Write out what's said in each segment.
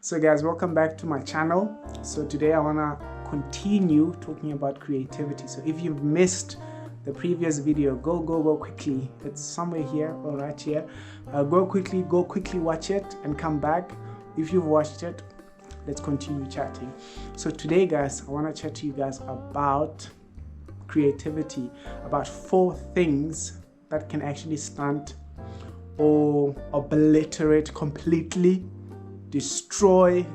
So guys, welcome back to my channel. So today I want to continue talking about creativity. So if you've missed the previous video, go quickly. It's somewhere here or right here. Go quickly watch it and come back. If you've watched it, let's continue chatting. So today guys, I want to chat to you guys about creativity, about 4 things that can actually stunt or obliterate completely, destroy,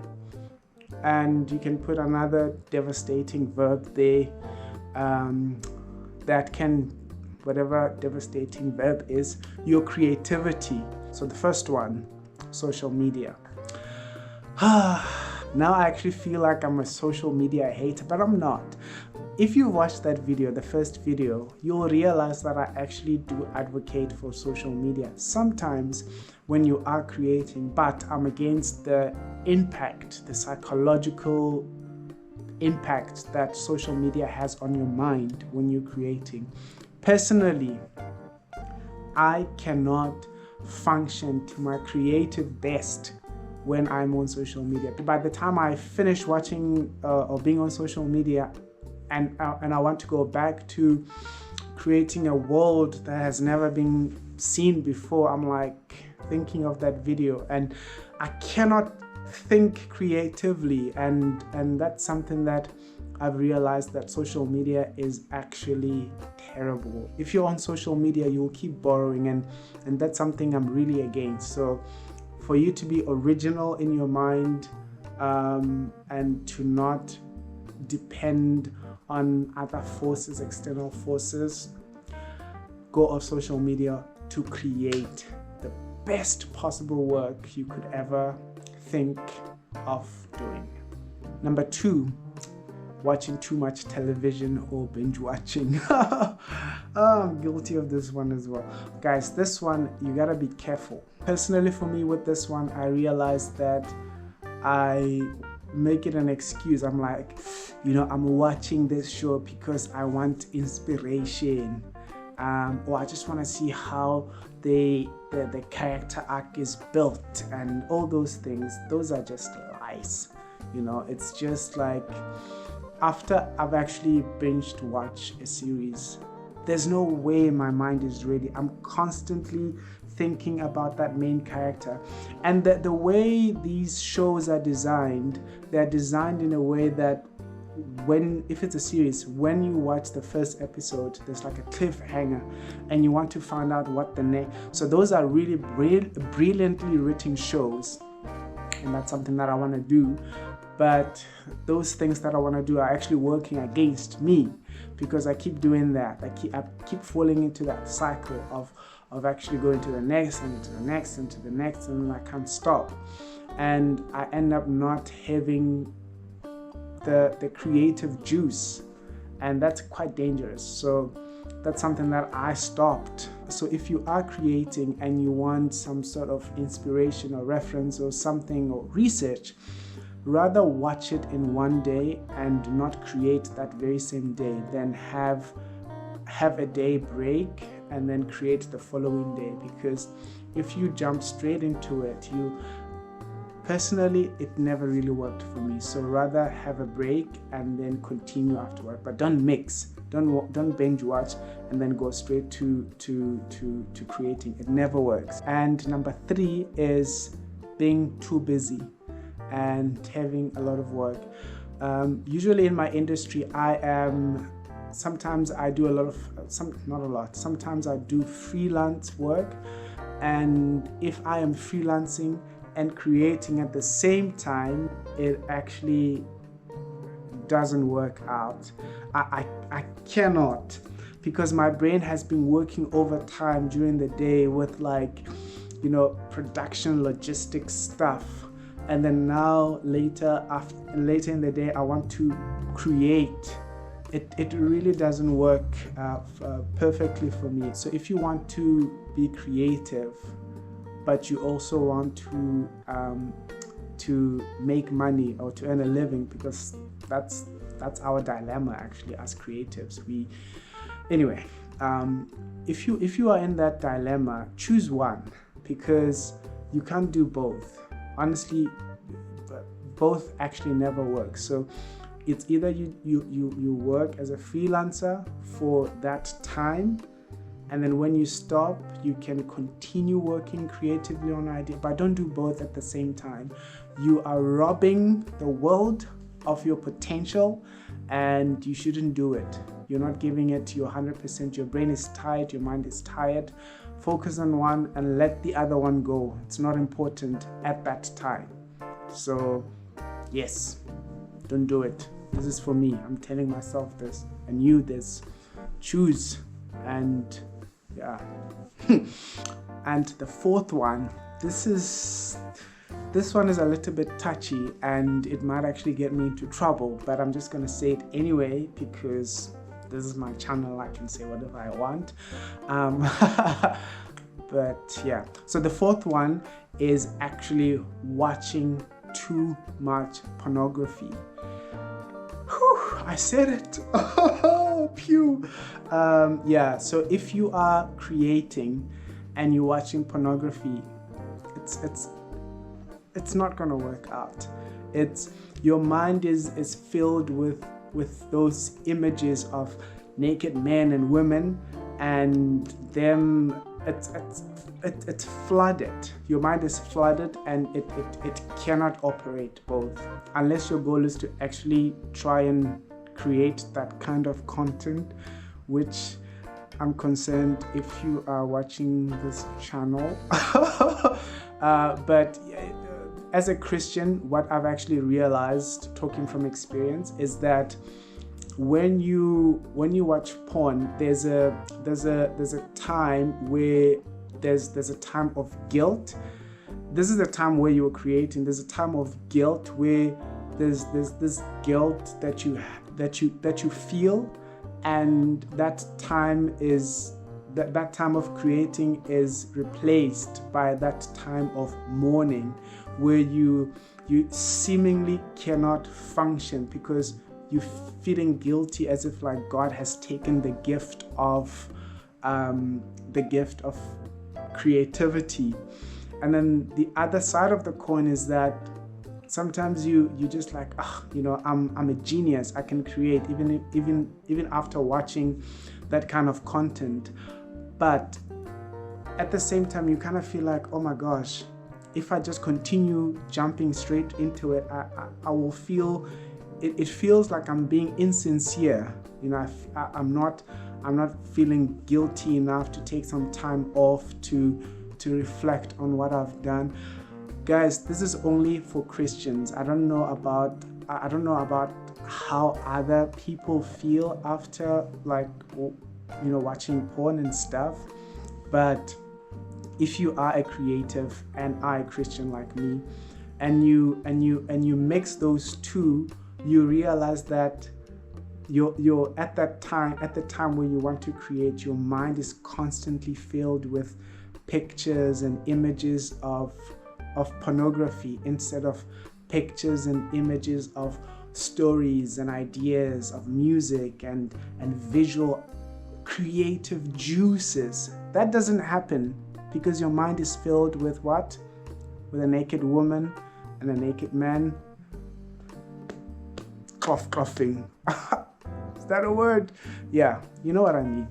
and you can put another devastating verb there that can, whatever devastating verb is, your creativity. So the first one, social media. Now I actually feel like I'm a social media hater, but I'm not. If you watch that video, the first video, you'll realize that I actually do advocate for social media sometimes when you are creating, but I'm against the impact, the psychological impact that social media has on your mind when you're creating. Personally, I cannot function to my creative best when I'm on social media. By the time I finish watching or being on social media, and I want to go back to creating a world that has never been seen before, I'm like thinking of that video and I cannot think creatively, and that's something that I've realized, that social media is actually terrible. If you're on social media, you'll keep borrowing, and that's something I'm really against. So for you to be original in your mind and to not depend on other forces, external forces, go off social media to create the best possible work you could ever think of doing. Number 2, watching too much television or binge watching. I'm guilty of this one as well. Guys, this one, you gotta be careful. Personally for me with this one, I realized that I make it an excuse. I'm like, I'm watching this show because I want inspiration, or I just want to see how the character arc is built, and all those things. Those are just lies. It's just like, after I've actually binged watch a series, there's no way my mind is ready. I'm constantly thinking about that main character, and the way these shows are designed, they're designed in a way that if it's a series, when you watch the first episode, there's like a cliffhanger and you want to find out what the next. So those are really brilliantly written shows, and that's something that I want to do. But those things that I want to do are actually working against me, because I keep doing that. I keep falling into that cycle of actually going to the next and to the next and to the next, and I can't stop. And I end up not having the creative juice, and that's quite dangerous. So that's something that I stopped. So if you are creating and you want some sort of inspiration or reference or something or research, rather watch it in one day and not create that very same day, than have a day break and then create the following day. Because if you jump straight into it, personally, it never really worked for me. So rather have a break and then continue afterward. But don't mix, don't binge watch and then go straight to creating. It never works. And number 3 is being too busy and having a lot of work. Usually in my industry, sometimes I do sometimes I do freelance work, and if I am freelancing and creating at the same time, it actually doesn't work out. I cannot, because my brain has been working overtime during the day with production logistics stuff, and then now later in the day I want to create. It really doesn't work perfectly for me. So if you want to be creative, but you also want to make money or to earn a living, because that's our dilemma actually as creatives. If you are in that dilemma, choose one, because you can't do both. Honestly, both actually never work. So it's either you work as a freelancer for that time, and then when you stop, you can continue working creatively on an idea, but don't do both at the same time. You are robbing the world of your potential, and you shouldn't do it. You're not giving it your 100%. Your brain is tired, your mind is tired. Focus on one and let the other one go. It's not important at that time. So yes, don't do it. This is for me. I'm telling myself this and you this. Choose. And yeah. And the fourth one, this one is a little bit touchy and it might actually get me into trouble, but I'm just gonna say it anyway because this is my channel. I can say whatever I want. But yeah, so the fourth one is actually watching too much pornography. Whew, I said it. Oh, pew. Yeah, so if you are creating and you're watching pornography, it's not gonna work out. Your mind is filled with those images of naked men and women, and them. It's flooded. Your mind is flooded, and it cannot operate both unless your goal is to actually try and create that kind of content, which I'm concerned if you are watching this channel. But as a Christian, what I've actually realized, talking from experience, is that when you watch porn, there's a time where there's a time of guilt. This is the time where you're creating. There's a time of guilt where there's this guilt that you feel, and that time is that time of creating is replaced by that time of mourning, where you seemingly cannot function because you're feeling guilty, as if like God has taken the gift of creativity. And then the other side of the coin is that sometimes you just like, I'm a genius. I can create even after watching that kind of content. But at the same time, you kind of feel like, oh my gosh, if I just continue jumping straight into it, I will feel. It feels like I'm being insincere. I'm not feeling guilty enough to take some time off to reflect on what I've done. Guys, this is only for Christians. I don't know about how other people feel after watching porn and stuff. But if you are a creative and are a Christian like me, and you mix those two, you realize that you're at the time when you want to create, your mind is constantly filled with pictures and images of pornography instead of pictures and images of stories and ideas of music and visual creative juices. That doesn't happen because your mind is filled with what? With a naked woman and a naked man. Coughing. Is that a word? Yeah, you know what I mean.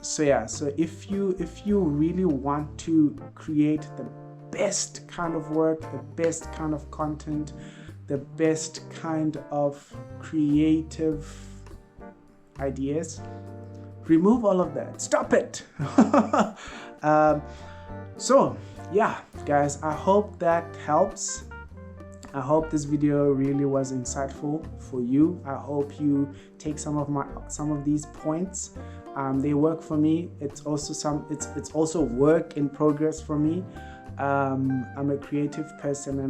So if you really want to create the best kind of work, the best kind of content, the best kind of creative ideas, remove all of that. Stop it. So yeah, guys, I hope that helps. I hope this video really was insightful for you. I hope you take some of these points. They work for me. It's also work in progress for me. I'm a creative person,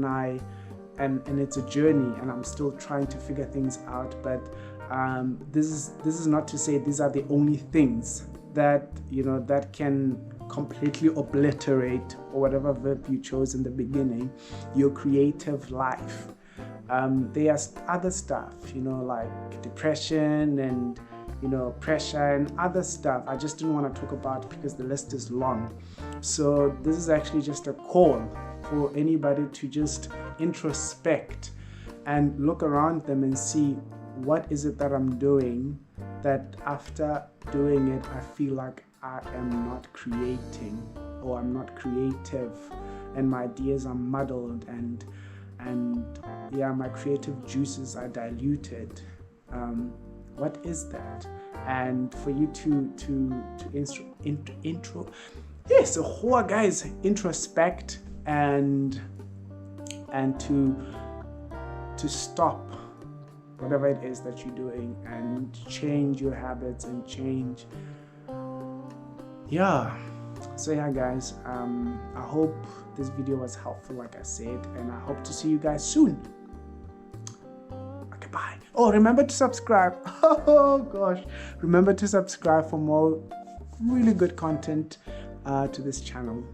and it's a journey, and I'm still trying to figure things out. But this is not to say these are the only things that that can completely obliterate, or whatever verb you chose in the beginning, your creative life. There's other stuff, like depression and pressure and other stuff I just didn't want to talk about because the list is long. So this is actually just a call for anybody to just introspect and look around them and see what is it that I'm doing that after doing it I feel like I am not creating, or I'm not creative, and my ideas are muddled, and yeah, my creative juices are diluted. What is that? And for you to guys, introspect and to stop whatever it is that you're doing and change your habits and change. Yeah, so yeah guys, I hope this video was helpful, like I said, and I hope to see you guys soon. Okay, bye. Oh, remember to subscribe. Oh gosh, remember to subscribe for more really good content to this channel.